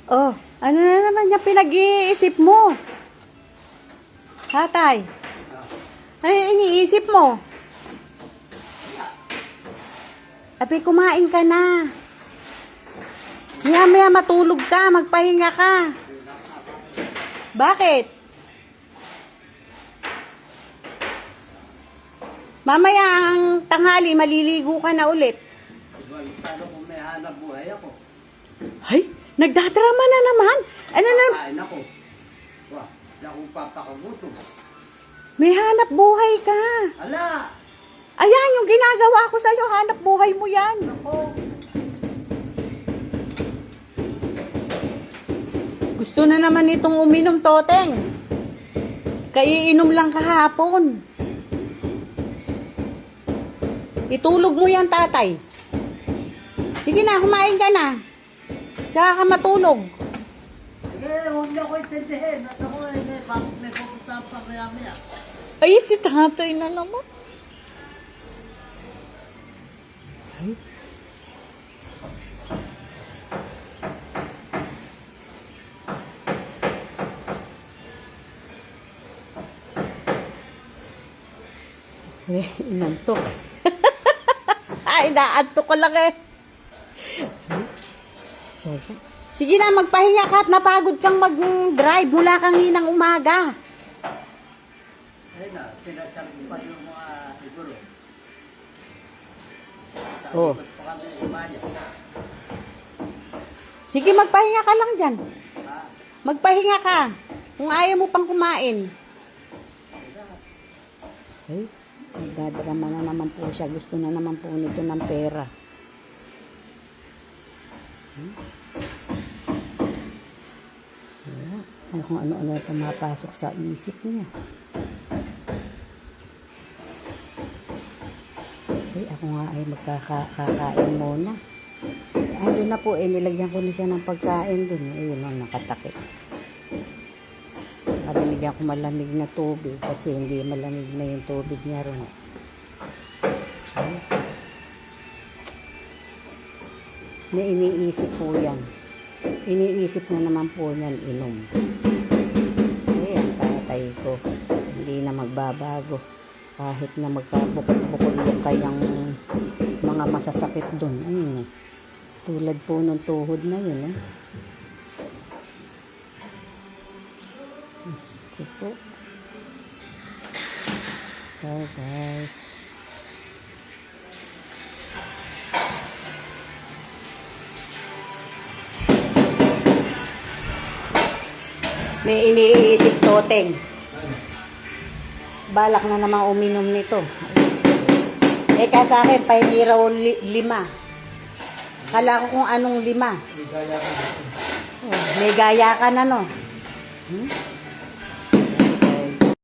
Oh, ano na naman yung pinag-iisip mo? Tatay, ano yung iniisip mo? Abi, kumain ka na. Maya-maya matulog ka, magpahinga ka. Bakit? Mamaya ang tanghali, maliligo ka na ulit. Sana kung may hanap buhay ako. Ay, nagdadrama na naman. Ano na? Kain ako. Wah, hindi akong papakagutom. May hanap buhay ka. Ala! Ayan, yung ginagawa ko sa'yo, hanap buhay mo yan. Ako! Gusto na naman itong uminom, Toteng. Kaiinom lang kahapon. Itulog mo yan, tatay. Sige na, kumain ka na. Tsaka ka matulog. Sige, huwag niyo ako intindihin. At ako may pupuntahan pa kaya-maya. Ay, si tatay na naman. Ay. Inantok. Ay, naantok ko lang eh. Sige na, magpahinga ka at napagod kang mag-drive mula kanginang umaga. Ayun na, pinasarap pa yung mga siguro. Oh. Pa kami umaya. Sige, magpahinga ka lang dyan. Ha? Magpahinga ka. Kung ayaw mo pang kumain. Ay, nagdadrama na naman po siya. Gusto na naman po nito ng pera. Ay, kung ano-ano pumapasok sa isip niya. Ay, ako nga ay magkakain muna. Andun na po, nilagyan ko na siya ng pagkain dun. Ayun, nakatakip. Binigyan ko malamig na tubig kasi hindi malamig na yung tubig niya ron. May iniisip po yan. Iniisip na naman po yan inom. Eh, ang tatay ko, hindi na magbabago. Kahit na magkabukol-bukol yung kayang mga masasakit doon. Ayun, tulad po ng tuhod na yun. Ito po. So guys. May iniisip, Toteng. Balak na namang uminom nito. Eh, ka sa akin, pahingi raw 5. Kala ko kung anong 5. May gaya ka na, no?